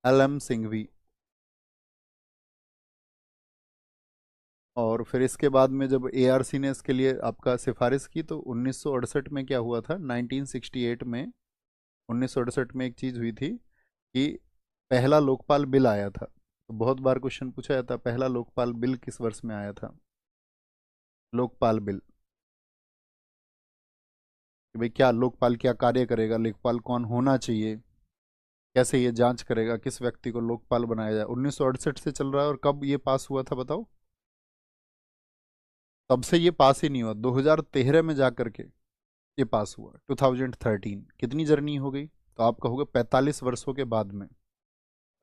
LM Singhvi. और फिर इसके बाद में जब ARC ने इसके लिए आपका सिफारिश की तो 1968 में क्या हुआ था, 1968 में, 1968 में एक चीज़ हुई थी कि पहला लोकपाल बिल आया था। तो बहुत बार क्वेश्चन पूछा जाता है, पहला लोकपाल बिल किस वर्ष में आया था। लोकपाल बिल, कि भाई क्या लोकपाल क्या कार्य करेगा, लोकपाल कौन होना चाहिए, कैसे ये जांच करेगा, किस व्यक्ति को लोकपाल बनाया जाए। 1968 से चल रहा है, और कब ये पास हुआ था बताओ। तब से ये पास ही नहीं हुआ, 2013 में जा करके ये पास हुआ, 2013। कितनी जर्नी हो गई, तो आप कहोगे 45 वर्षों के बाद में।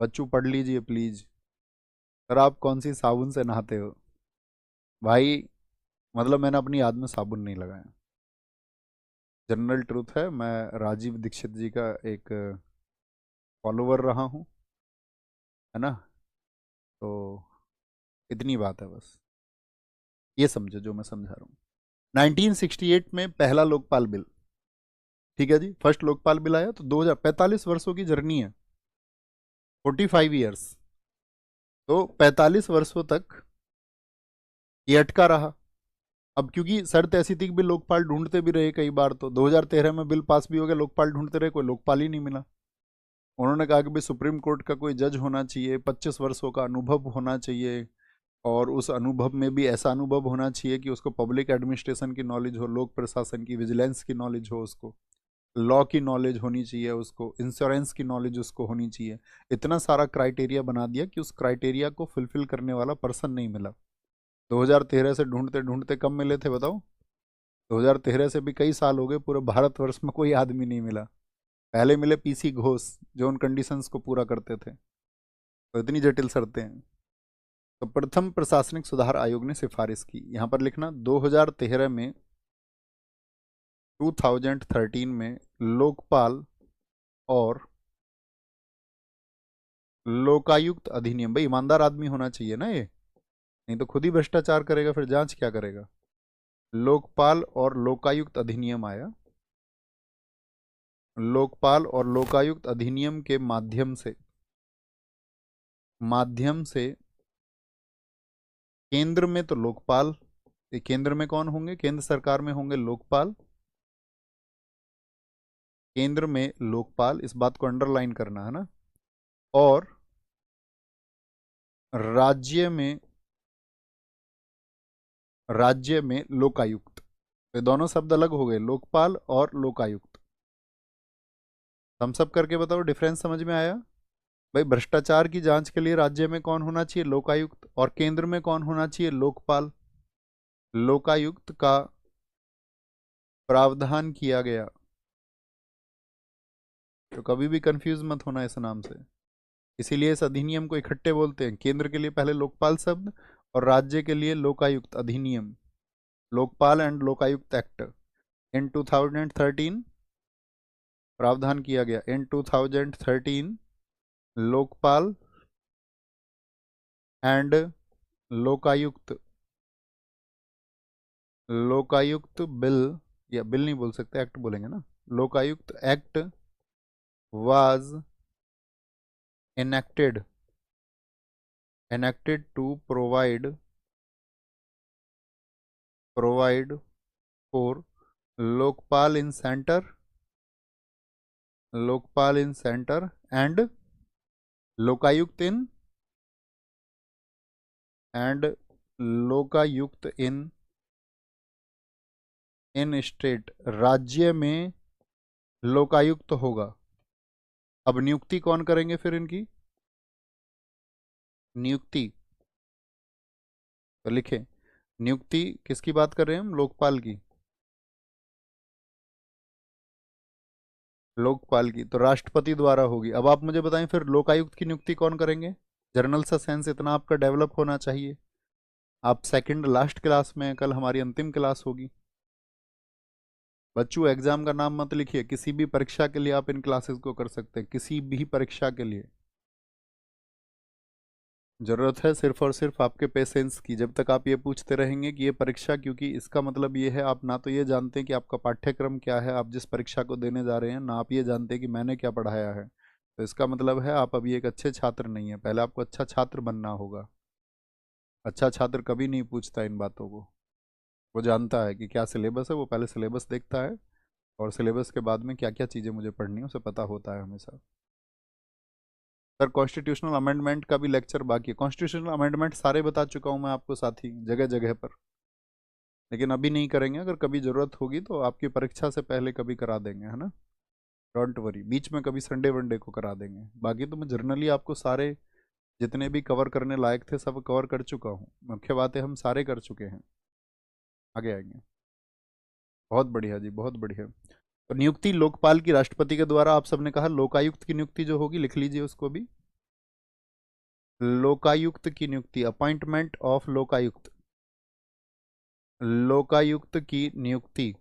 बच्चों पढ़ लीजिए प्लीज। सर आप कौन सी साबुन से नहाते हो भाई, मतलब मैंने अपनी याद में साबुन नहीं लगाया। जनरल ट्रूथ है, मैं राजीव दीक्षित जी का एक फॉलोवर रहा हूँ, है ना। तो इतनी बात है बस, ये समझो जो मैं समझा रहा हूँ। 1968 में पहला लोकपाल बिल, ठीक है जी, फर्स्ट लोकपाल बिल आया, तो 2045 वर्षों की जर्नी है, 45 ईयर्स। तो 45 वर्षों तक ये अटका रहा। अब क्योंकि शर्त ऐसी थी कि भी लोकपाल ढूंढते भी रहे कई बार, तो 2013 में बिल पास भी हो गया, लोकपाल ढूंढते रहे, कोई लोकपाल ही नहीं मिला। उन्होंने कहा कि भाई सुप्रीम कोर्ट का कोई जज होना चाहिए, 25 वर्षों का अनुभव होना चाहिए, और उस अनुभव में भी ऐसा अनुभव होना चाहिए कि उसको पब्लिक एडमिनिस्ट्रेशन की नॉलेज हो, लोक प्रशासन की, विजिलेंस की नॉलेज हो, उसको लॉ की नॉलेज होनी चाहिए, उसको इंश्योरेंस की नॉलेज उसको होनी चाहिए। इतना सारा क्राइटेरिया बना दिया कि उस क्राइटेरिया को फुलफिल करने वाला पर्सन नहीं मिला। 2013 से ढूंढते ढूंढते कब मिले थे बताओ। 2013 से भी कई साल हो गए, पूरे भारतवर्ष में कोई आदमी नहीं मिला। पहले मिले PC घोष, जो उन कंडीशंस को पूरा करते थे। तो इतनी जटिल शर्तें हैं। तो प्रथम प्रशासनिक सुधार आयोग ने सिफारिश की, यहाँ पर लिखना 2013 में, 2013 में लोकपाल और लोकायुक्त अधिनियम। भाई ईमानदार आदमी होना चाहिए ना ये, नहीं तो खुद ही भ्रष्टाचार करेगा, फिर जांच क्या करेगा। लोकपाल और लोकायुक्त अधिनियम आया। लोकपाल और लोकायुक्त अधिनियम के माध्यम से केंद्र में तो लोकपाल, ये केंद्र में कौन होंगे, केंद्र सरकार में होंगे लोकपाल, केंद्र में लोकपाल, इस बात को अंडरलाइन करना है ना। और राज्य में, राज्य में लोकायुक्त। ये दोनों शब्द अलग हो गए, लोकपाल और लोकायुक्त। हम सब करके बताओ, डिफरेंस समझ में आया। भाई भ्रष्टाचार की जांच के लिए राज्य में कौन होना चाहिए, लोकायुक्त, और केंद्र में कौन होना चाहिए, लोकपाल। लोकायुक्त का प्रावधान किया गया, तो कभी भी कंफ्यूज मत होना इस नाम से। इसीलिए इस अधिनियम को इकट्ठे बोलते हैं, केंद्र के लिए पहले लोकपाल शब्द, और राज्य के लिए लोकायुक्त अधिनियम, Lokpal and Lokayukta act in 2013 प्रावधान किया गया। इन 2013 लोकपाल एंड लोकायुक्त, लोकायुक्त बिल, या बिल नहीं बोल सकते, एक्ट बोलेंगे ना, Lokayukta act was enacted, enacted to provide for lokpal in center, lokpal in center and lokayukt in, and lokayukt in state. राज्य में लोकायुक्त होगा। अब नियुक्ति कौन करेंगे फिर इनकी, नियुक्ति तो लिखे, नियुक्ति किसकी बात कर रहे हैं हम, लोकपाल की, लोकपाल की तो राष्ट्रपति द्वारा होगी। अब आप मुझे बताएं फिर लोकायुक्त की नियुक्ति कौन करेंगे। जर्नल सा सेंस इतना आपका डेवलप होना चाहिए। आप सेकंड लास्ट क्लास में हैं, कल हमारी अंतिम क्लास होगी। बच्चों एग्जाम का नाम मत लिखिए, किसी भी परीक्षा के लिए आप इन क्लासेस को कर सकते हैं, किसी भी परीक्षा के लिए। जरूरत है सिर्फ और सिर्फ आपके पेशेंस की। जब तक आप ये पूछते रहेंगे कि ये परीक्षा, क्योंकि इसका मतलब ये है आप ना तो ये जानते हैं कि आपका पाठ्यक्रम क्या है, आप जिस परीक्षा को देने जा रहे हैं, ना आप ये जानते हैं कि मैंने क्या पढ़ाया है। तो इसका मतलब है आप अभी एक अच्छे छात्र नहीं है, पहले आपको अच्छा छात्र बनना होगा। अच्छा छात्र कभी नहीं पूछता इन बातों को, वो जानता है कि क्या सिलेबस है, वो पहले सिलेबस देखता है और सिलेबस के बाद में क्या क्या चीज़ें मुझे पढ़नी है उसे पता होता है हमेशा। सर कॉन्स्टिट्यूशनल अमेंडमेंट का भी लेक्चर बाकी है, कॉन्स्टिट्यूशनल अमेंडमेंट सारे बता चुका हूँ मैं आपको साथी, जगह जगह पर, लेकिन अभी नहीं करेंगे, अगर कभी ज़रूरत होगी तो आपकी परीक्षा से पहले कभी करा देंगे, है ना। डोंट वरी, बीच में कभी संडे वनडे को करा देंगे, बाकी तो मैं जर्नली आपको सारे जितने भी कवर करने लायक थे सब कवर कर चुका हूँ, मुख्य बातें हम सारे कर चुके हैं। आगे आएंगे। बहुत बढ़िया जी, बहुत बढ़िया। तो नियुक्ति लोकपाल की राष्ट्रपति के द्वारा, आप सबने कहा लोकायुक्त की नियुक्ति जो होगी लिख लीजिए उसको भी, लोकायुक्त की नियुक्ति, अपॉइंटमेंट ऑफ लोकायुक्त, लोकायुक्त की नियुक्ति,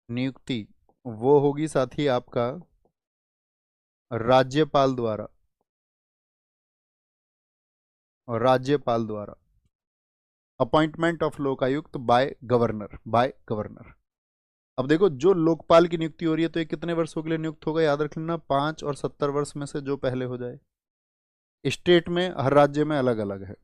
नियुक्ति वो होगी साथी आपका राज्यपाल द्वारा, और राज्यपाल द्वारा appointment of Lokayukta by governor, by governor. अब देखो जो लोकपाल की नियुक्ति हो रही है तो ये कितने वर्षों के लिए नियुक्त होगा, याद रख लेना 5 और 70 वर्ष में से जो पहले हो जाए। स्टेट में हर राज्य में अलग अलग है,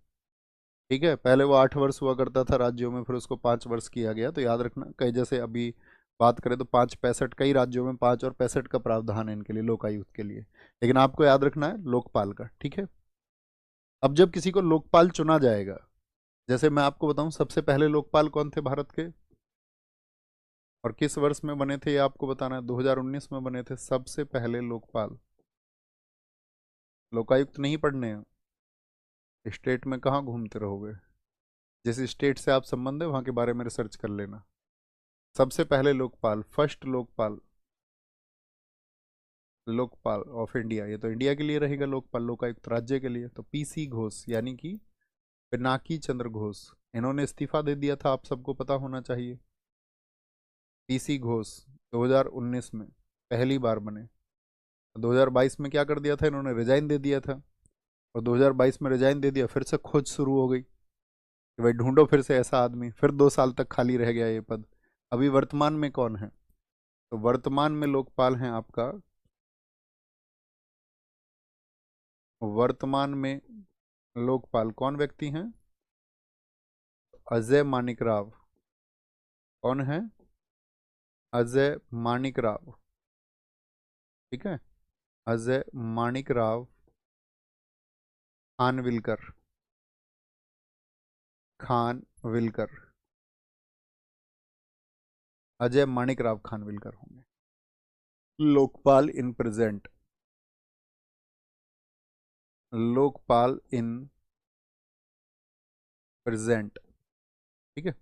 ठीक है, पहले वो 8 वर्ष हुआ करता था राज्यों में, फिर उसको 5 वर्ष किया गया, तो याद रखना कई जैसे अभी बात करें तो 5 65 कई राज्यों में 5 और 65 का प्रावधान है इनके लिए, लोकायुक्त के लिए, लेकिन आपको याद रखना है लोकपाल का, ठीक है। अब जब किसी को लोकपाल चुना जाएगा, जैसे मैं आपको बताऊं सबसे पहले लोकपाल कौन थे भारत के और किस वर्ष में बने थे, ये आपको बताना है, 2019 में बने थे सबसे पहले लोकपाल। लोकायुक्त नहीं पढ़ने हैं, स्टेट में कहाँ घूमते रहोगे, जिस स्टेट से आप संबंध है वहाँ के बारे में रिसर्च कर लेना। सबसे पहले Lokpal, first Lokpal, Lokpal of India, ये तो इंडिया के लिए रहेगा लोकपाल, लोकायुक्त राज्य के लिए तो पीसी घोष यानी कि पिनाकी चंद्र घोष, इन्होंने इस्तीफा दे दिया था, आप सबको पता होना चाहिए। पीसी घोष 2019 में पहली बार बने, 2022 में क्या कर दिया था इन्होंने, रिजाइन दे दिया था, और 2022 में रिजाइन दे दिया, फिर से खोज शुरू हो गई कि भाई ढूंढो फिर से ऐसा आदमी, फिर 2 साल तक खाली रह गया ये पद। अभी वर्तमान में कौन है, तो वर्तमान में लोकपाल हैं आपका, वर्तमान में लोकपाल कौन व्यक्ति हैं, अजय मानिक राव। कौन है, अजय मानिक राव, ठीक है, अजय मानिक राव खानविलकर, खानविलकर, अजय मानिक राव खानविलकर होंगे Lokpal in present, Lokpal in present, ठीक है।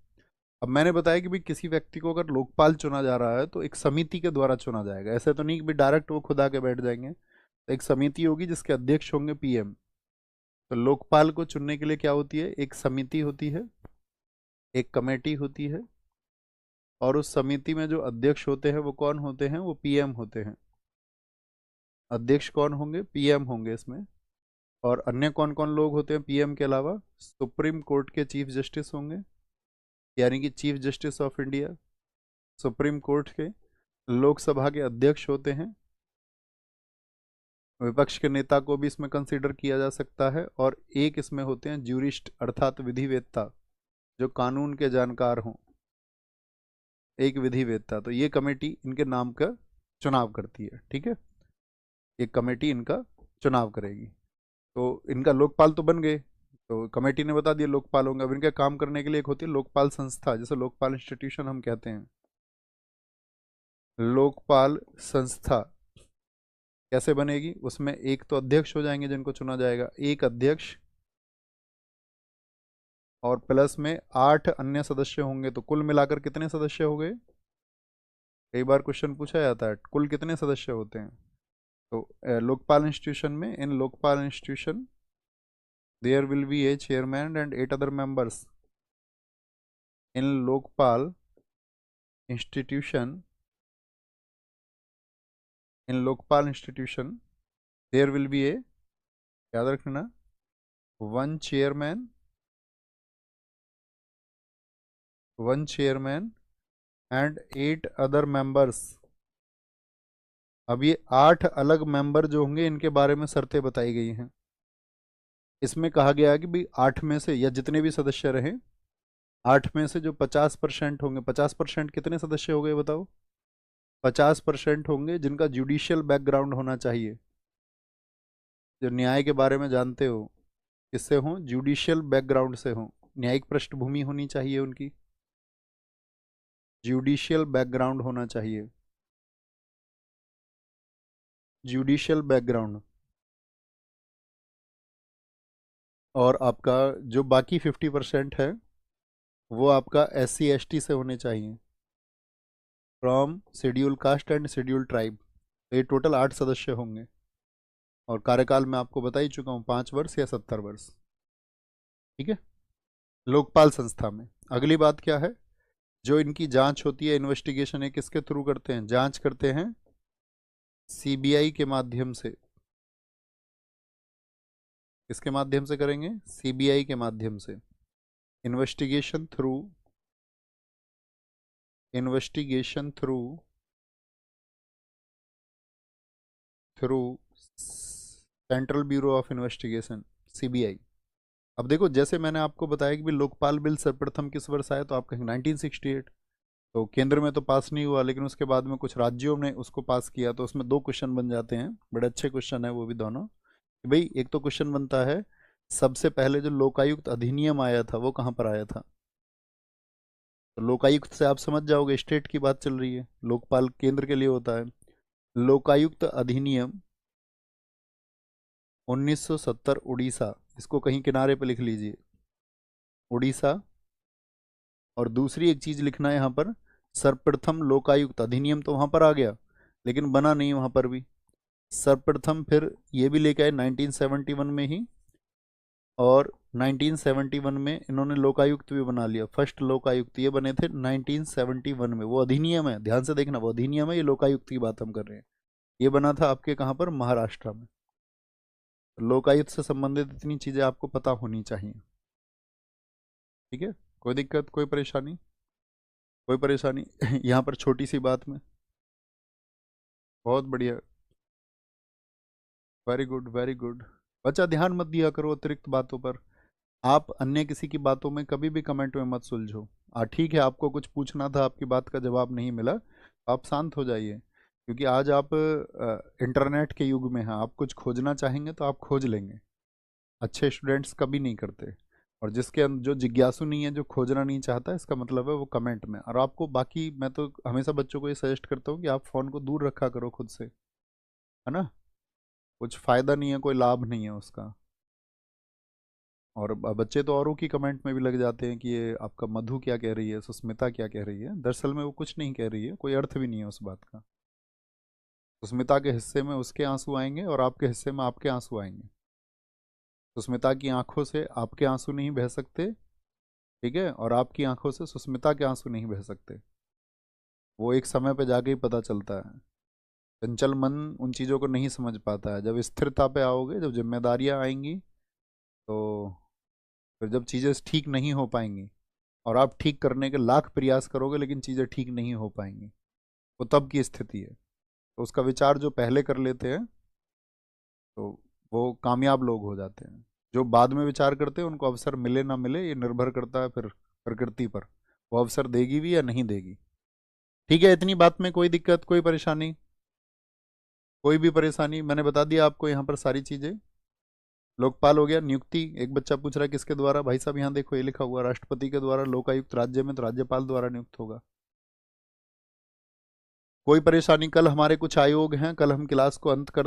अब मैंने बताया कि भाई किसी व्यक्ति को अगर लोकपाल चुना जा रहा है तो एक समिति के द्वारा चुना जाएगा, ऐसे तो नहीं कि भाई डायरेक्ट वो खुद आके बैठ जाएंगे, तो एक समिति होगी जिसके अध्यक्ष होंगे पीएम। तो लोकपाल को चुनने के लिए क्या होती है, एक समिति होती है, एक कमेटी होती है, और उस समिति में जो अध्यक्ष होते हैं वो कौन होते हैं, वो पीएम होते हैं। अध्यक्ष कौन होंगे, पीएम होंगे इसमें। और अन्य कौन कौन लोग होते हैं पीएम के अलावा, सुप्रीम कोर्ट के चीफ जस्टिस होंगे, यानी कि chief justice of India, supreme court के। लोकसभा के अध्यक्ष होते हैं, विपक्ष के नेता को भी इसमें कंसीडर किया जा सकता है, और एक इसमें होते हैं ज्यूरिस्ट अर्थात विधिवेत्ता, जो कानून के जानकार हों, एक विधिवेत्ता। तो ये कमेटी इनके नाम का चुनाव करती है, ठीक है, एक कमेटी इनका चुनाव करेगी। तो इनका लोकपाल तो बन गए, तो कमेटी ने बता दिया लोकपाल होंगे। अब इनका काम करने के लिए एक होती है लोकपाल संस्था, जैसे लोकपाल इंस्टीट्यूशन हम कहते हैं, लोकपाल संस्था कैसे बनेगी, उसमें एक तो अध्यक्ष हो जाएंगे जिनको चुना जाएगा, एक अध्यक्ष, और प्लस में 8 अन्य सदस्य होंगे, तो कुल मिलाकर कितने सदस्य हो गए, कई बार क्वेश्चन पूछा जाता है कुल कितने सदस्य होते हैं। तो लोकपाल इंस्टीट्यूशन में, in Lokpal institution there will be a chairman and 8 other members, in Lokpal institution, in Lokpal institution there will be a, याद रखना, 1 chairman, 1 chairman and 8 other members, अब ये 8 अलग मेंबर जो होंगे इनके बारे में शर्तें बताई गई हैं। इसमें कहा गया है कि भाई 8 में से या जितने भी सदस्य रहे, 8 में से जो 50% होंगे, 50% कितने सदस्य हो गए बताओ? 50% होंगे जिनका जुडिशियल बैकग्राउंड होना चाहिए, जो न्याय के बारे में जानते हो। किससे हो? जुडिशियल बैकग्राउंड से हो, न्यायिक पृष्ठभूमि होनी चाहिए उनकी, जुडिशियल बैकग्राउंड होना चाहिए, जुडिशियल बैकग्राउंड। और आपका जो बाकी 50% है वो आपका SC ST से होने चाहिए, from schedule caste and schedule tribe. ये टोटल 8 सदस्य होंगे और कार्यकाल मैं आपको बता ही चुका हूँ, 5 वर्ष या 70 वर्ष। ठीक है, लोकपाल संस्था में। अगली बात क्या है? जो इनकी जांच होती है, इन्वेस्टिगेशन है, किसके थ्रू करते हैं? जांच करते हैं CBI के माध्यम से। किसके माध्यम से करेंगे? CBI के माध्यम से। Investigation through, investigation through central bureau of investigation, CBI। अब देखो, जैसे मैंने आपको बताया कि भी लोकपाल बिल सर्वप्रथम किस वर्ष आया, तो आप कहेंगे 1968। तो केंद्र में तो पास नहीं हुआ, लेकिन उसके बाद में कुछ राज्यों ने उसको पास किया, तो उसमें 2 क्वेश्चन बन जाते हैं, बड़े अच्छे क्वेश्चन है वो भी दोनों। कि भाई एक तो क्वेश्चन बनता है, सबसे पहले जो लोकायुक्त अधिनियम आया था वो कहाँ पर आया था? तो लोकायुक्त से आप समझ जाओगे स्टेट की बात चल रही है, लोकपाल केंद्र के लिए होता है। लोकायुक्त अधिनियम 1970 उड़ीसा, इसको कहीं किनारे पे लिख लीजिए, उड़ीसा। और दूसरी एक चीज लिखना है यहाँ पर, सर्वप्रथम लोकायुक्त अधिनियम तो वहां पर आ गया, लेकिन बना नहीं वहां पर भी। सर्वप्रथम फिर ये भी लेके आए 1971 में ही, और 1971 में इन्होंने लोकायुक्त भी बना लिया। फर्स्ट लोकायुक्त ये बने थे 1971 में, वो अधिनियम है, ध्यान से देखना, वो अधिनियम है, ये लोकायुक्त की बात हम कर रहे हैं। ये बना था आपके कहाँ पर? महाराष्ट्र में। लोकायुक्त से संबंधित इतनी चीजें आपको पता होनी चाहिए। ठीक है, कोई दिक्कत, कोई परेशानी? कोई परेशानी? यहाँ पर छोटी सी बात में, बहुत बढ़िया, वेरी गुड वेरी गुड। बच्चा ध्यान मत दिया करो अतिरिक्त बातों पर। आप अन्य किसी की बातों में कभी भी कमेंट में मत सुलझो। ठीक है, आपको कुछ पूछना था, आपकी बात का जवाब नहीं मिला, तो आप शांत हो जाइए, क्योंकि आज आप इंटरनेट के युग में हैं, आप कुछ खोजना चाहेंगे तो आप खोज लेंगे। अच्छे स्टूडेंट्स कभी नहीं करते, और जो जिज्ञासु नहीं है, जो खोजना नहीं चाहता, इसका मतलब है वो कमेंट में। और आपको बाकी, मैं तो हमेशा बच्चों को ये सजेस्ट करता हूँ कि आप फ़ोन को दूर रखा करो खुद से, है ना? कुछ फ़ायदा नहीं है, कोई लाभ नहीं है उसका। और बच्चे तो औरों की कमेंट में भी लग जाते हैं कि ये आपका मधु क्या कह रही है, सुस्मिता क्या कह रही है। दरअसल में वो कुछ नहीं कह रही है, कोई अर्थ भी नहीं है उस बात का। सुस्मिता के हिस्से में उसके आंसू आएंगे और आपके हिस्से में आपके आंसू आएंगे। सुस्मिता की आंखों से आपके आंसू नहीं बह सकते, ठीक है, और आपकी आंखों से सुस्मिता के आंसू नहीं बह सकते। वो एक समय पे जाके ही पता चलता है। चंचल मन उन चीज़ों को नहीं समझ पाता है। जब स्थिरता पे आओगे, जब जिम्मेदारियां आएंगी, तो फिर जब चीज़ें ठीक नहीं हो पाएंगी और आप ठीक करने के लाख प्रयास करोगे लेकिन चीज़ें ठीक नहीं हो पाएंगी, वो तब की स्थिति है। तो उसका विचार जो पहले कर लेते हैं, तो वो कामयाब लोग हो जाते हैं। जो बाद में विचार करते हैं उनको अवसर मिले ना मिले, ये निर्भर करता है फिर प्रकृति पर, वो अवसर देगी भी या नहीं देगी। ठीक है, इतनी बात में कोई दिक्कत, कोई परेशानी? कोई भी परेशानी? मैंने बता दिया आपको यहाँ पर सारी चीज़ें। लोकपाल हो गया। नियुक्ति, एक बच्चा पूछ रहा है किसके द्वारा? भाई साहब यहाँ देखो, ये लिखा हुआ राष्ट्रपति के द्वारा। लोकायुक्त राज्य में तो राज्यपाल द्वारा नियुक्त होगा। कोई परेशानी? कल हमारे कुछ आयोग हैं, कल हम क्लास को अंत कर